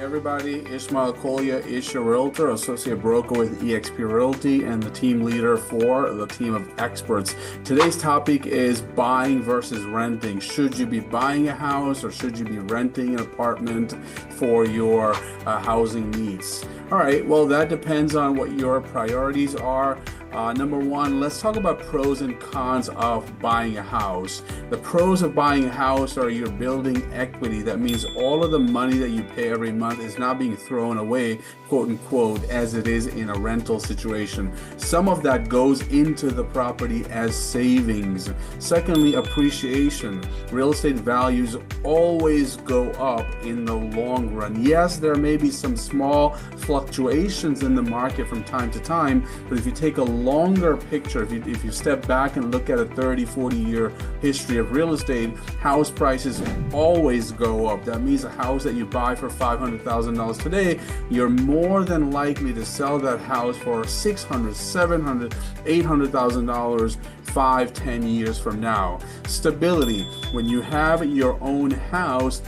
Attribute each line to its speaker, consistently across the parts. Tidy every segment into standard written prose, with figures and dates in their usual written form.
Speaker 1: everybody, Ishmael Kolya is your realtor, associate broker with eXp Realty, and the team leader for the team of experts. Today's topic is buying versus renting. Should you be buying a house or should you be renting an apartment for your housing needs? All right, well, that depends on what your priorities are. Number one, let's talk about pros and cons of buying a house. The pros of buying a house are you're building equity. That means all of the money that you pay every month is not being thrown away, quote unquote, as it is in a rental situation. Some of that goes into the property as savings. Secondly, appreciation. Real estate values always go up in the long run. Yes, there may be some small fluctuations in the market from time to time, but if you take a longer picture, if you step back and look at a 30-40 year history of real estate, house prices always go up. That means a house that you buy for $500,000 today, you're more than likely to sell that house for $600,000, $700,000, $800,000 5-10 years from now. Stability. When you have your own house,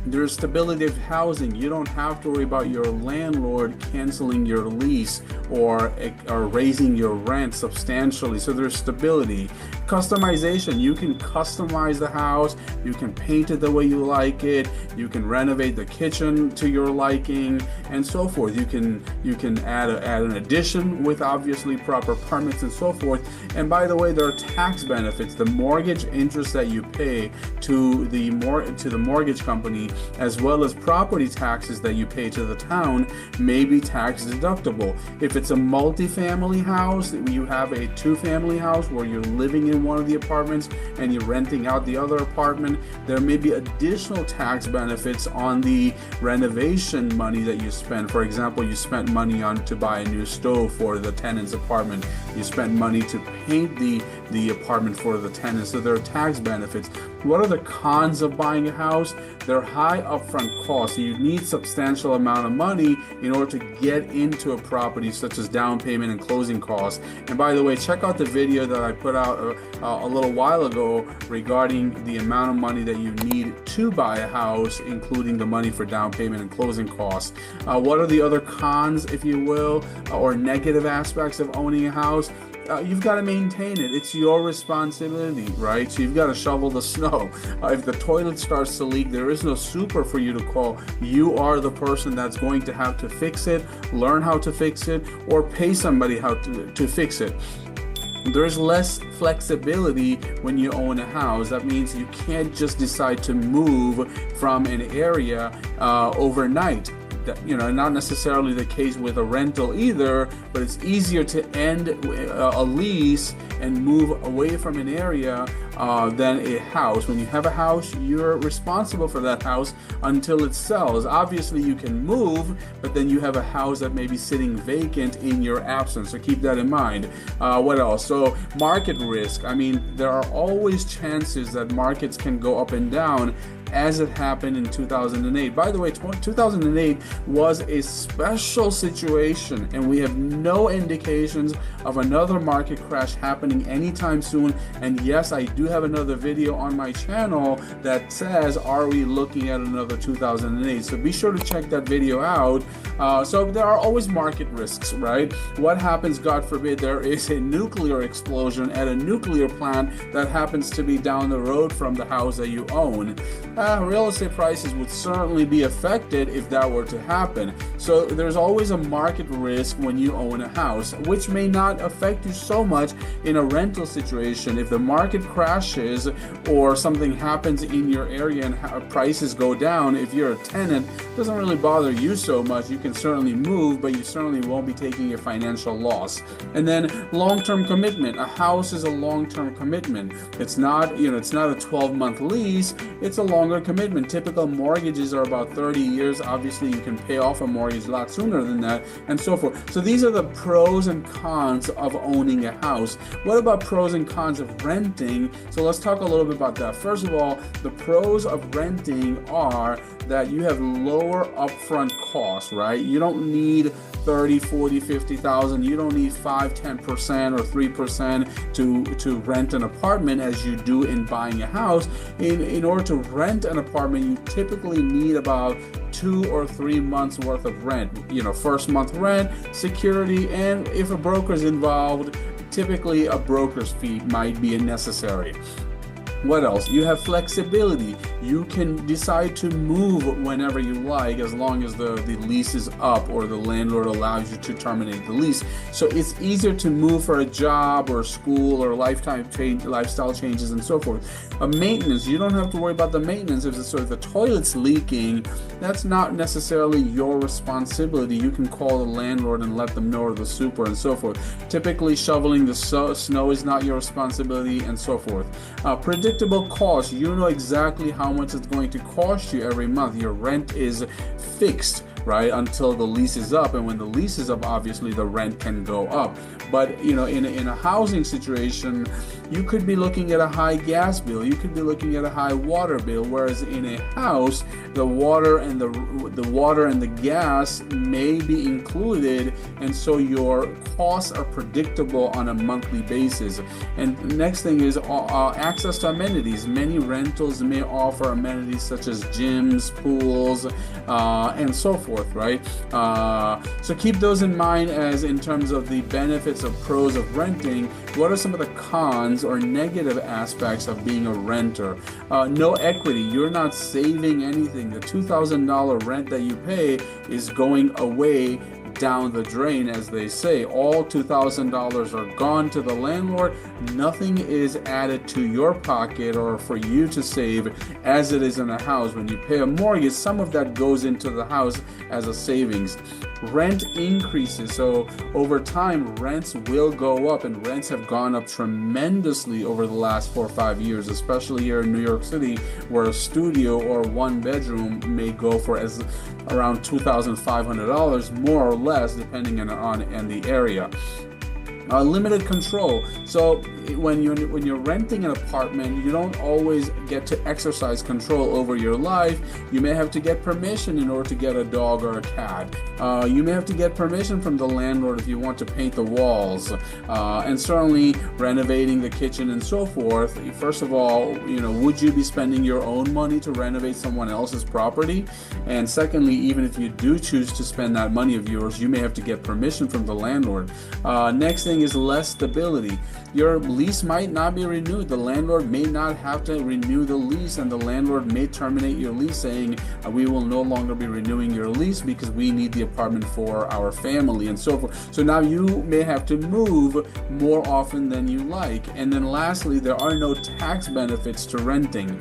Speaker 1: there's stability of housing. You don't have to worry about your landlord canceling your lease or raising your rent substantially. So there's stability. Customization. You can customize the house. You can paint it the way you like it. You can renovate the kitchen to your liking and so forth. You can add an addition with obviously proper permits and so forth. And by the way, there are tax benefits. The mortgage interest that you pay to the mortgage company, as well as property taxes that you pay to the town, may be tax deductible. If it's a multi-family house, you have a two-family house where you're living in one of the apartments and you're renting out the other apartment, there may be additional tax benefits on the renovation money that you spend. For example, you spent money to buy a new stove for the tenant's apartment. You spent money to paint the apartment for the tenant. So there are tax benefits. What are the cons of buying a house? They're high upfront costs. You need substantial amount of money in order to get into a property, such as down payment and closing costs. And by the way, check out the video that I put out a little while ago regarding the amount of money that you need to buy a house, including the money for down payment and closing costs. What are the other cons, if you will, or negative aspects of owning a house? You've got to maintain it. It's your responsibility, right? So you've got to shovel the snow. If the toilet starts to leak, there is no super for you to call. You are the person that's going to have to fix it, learn how to fix it, or pay somebody how to fix it. There's less flexibility when you own a house. That means you can't just decide to move from an area overnight. Not necessarily the case with a rental either, but it's easier to end a lease and move away from an area than a house. When you have a house, you're responsible for that house until it sells. Obviously, you can move, but then you have a house that may be sitting vacant in your absence. So keep that in mind. What else? So market risk. I mean, there are always chances that markets can go up and down, as it happened in 2008. By the way, 2008 was a special situation, and we have no indications of another market crash happening anytime soon. And yes, I do have another video on my channel that says, are we looking at another 2008? So be sure to check that video out. So there are always market risks, right? What happens, God forbid, there is a nuclear explosion at a nuclear plant that happens to be down the road from the house that you own? Real estate prices would certainly be affected if that were to happen. So there's always a market risk when you own a house, which may not affect you so much in a rental situation. If the market crashes or something happens in your area and prices go down, if you're a tenant, it doesn't really bother you so much. You can certainly move, but you certainly won't be taking a financial loss. And then long-term commitment. A house is a long-term commitment. It's not a 12-month lease. It's a longer commitment. Typical mortgages are about 30 years. Obviously, you can pay off a mortgage a lot sooner than that, and so forth. So these are the pros and cons of owning a house. What about pros and cons of renting? So let's talk a little bit about that. First of all, the pros of renting are that you have lower upfront costs, right? You don't need 30, 40, 50,000. You don't need 5, 10% or 3% to rent an apartment as you do in buying a house. In order to rent rent an apartment, you typically need about 2 or 3 months worth of rent. First month rent, security, and if a broker's involved, typically a broker's fee might be necessary. What else? You have flexibility. You can decide to move whenever you like, as long as the lease is up or the landlord allows you to terminate the lease. So it's easier to move for a job or school or lifestyle changes and so forth. Maintenance, you don't have to worry about the maintenance. If the toilet's leaking, that's not necessarily your responsibility. You can call the landlord and let them know, or the super and so forth. Typically, shoveling the snow is not your responsibility and so forth. Predictable costs, you know exactly how much it's going to cost you every month. Your rent is fixed, right, until the lease is up, and when the lease is up, obviously the rent can go up. But in a housing situation, you could be looking at a high gas bill, you could be looking at a high water bill, whereas in a house, the water and the gas may be included, and so your costs are predictable on a monthly basis. And the next thing is access to amenities. Many rentals may offer amenities such as gyms, pools, and so forth, right? So keep those in mind as in terms of the benefits of pros of renting. What are some of the cons or negative aspects of being a renter? No equity. You're not saving anything. The $2,000 rent that you pay is going away down the drain, as they say. All $2,000 are gone to the landlord. Nothing is added to your pocket or for you to save as it is in a house. When you pay a mortgage, some of that goes into the house as a savings. Rent increases, so over time rents will go up, and rents have gone up tremendously over the last 4 or 5 years, especially here in New York City, where a studio or one bedroom may go for as around $2,500, more or less, depending on the area. Limited control. So when you're renting an apartment, you don't always get to exercise control over your life. You may have to get permission in order to get a dog or a cat. You may have to get permission from the landlord if you want to paint the walls, and certainly renovating the kitchen and so forth. First of all, would you be spending your own money to renovate someone else's property? And secondly, even if you do choose to spend that money of yours, you may have to get permission from the landlord. Next thing is less stability. Your lease might not be renewed. The landlord may not have to renew the lease, and the landlord may terminate your lease, saying we will no longer be renewing your lease because we need the apartment for our family and so forth. So now you may have to move more often than you like. And then lastly, there are no tax benefits to renting.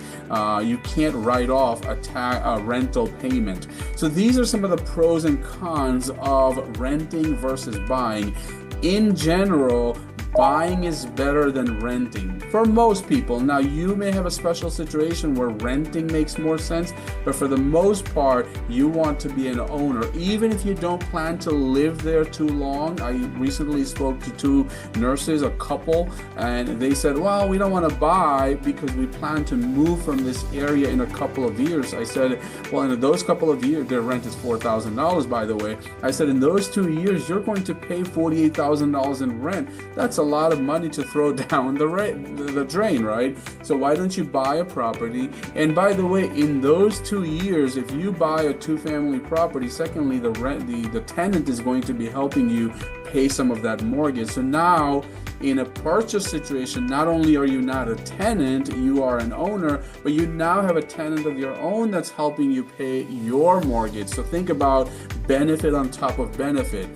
Speaker 1: You can't write off a rental payment. So these are some of the pros and cons of renting versus buying. In general, buying is better than renting for most people. Now, you may have a special situation where renting makes more sense, but for the most part, you want to be an owner, even if you don't plan to live there too long. I recently spoke to 2 nurses, a couple, and they said, well, we don't want to buy because we plan to move from this area in a couple of years. I said, well, in those couple of years, their rent is $4,000, by the way. I said, in those 2 years, you're going to pay $48,000 in rent. That's a lot of money to throw down the drain, right? So why don't you buy a property? And by the way, in those 2 years, if you buy a 2-family property, secondly, the tenant is going to be helping you pay some of that mortgage. So now, in a purchase situation, not only are you not a tenant, you are an owner, but you now have a tenant of your own that's helping you pay your mortgage. So think about benefit on top of benefit.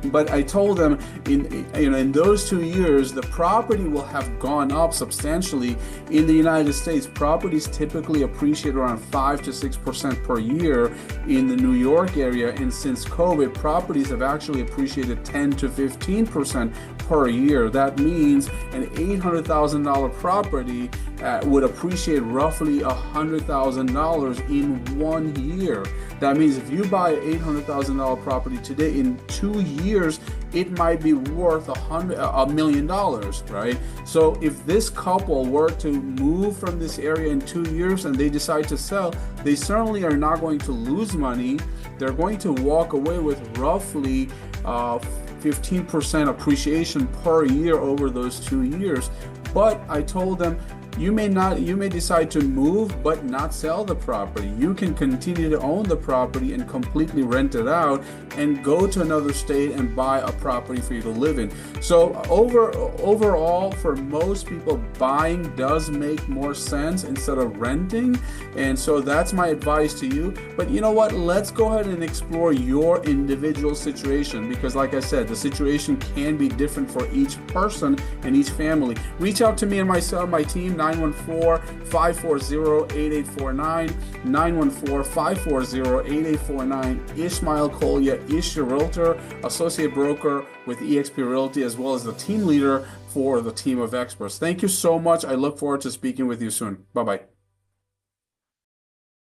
Speaker 1: But I told them in those 2 years, the property will have gone up substantially. In the United States, properties typically appreciate around 5 to 6% per year in the New York area. And since COVID, properties have actually appreciated 10 to 15% per year. That means an $800,000 property would appreciate roughly $100,000 in 1 year. That means if you buy an $800,000 property today, in 2 years, it might be worth $1 million, right? So if this couple were to move from this area in 2 years and they decide to sell, they certainly are not going to lose money. They're going to walk away with roughly 15% appreciation per year over those 2 years. But I told them, you may decide to move but not sell the property. You can continue to own the property and completely rent it out and go to another state and buy a property for you to live in. So overall, for most people, buying does make more sense instead of renting. And so that's my advice to you. But you know what? Let's go ahead and explore your individual situation, because like I said, the situation can be different for each person and each family. Reach out to me and my team, 914-540-8849, 914-540-8849. Ishmael Kolya is your realtor, associate broker with eXp Realty, as well as the team leader for the team of experts. Thank you so much. I look forward to speaking with you soon. Bye-bye.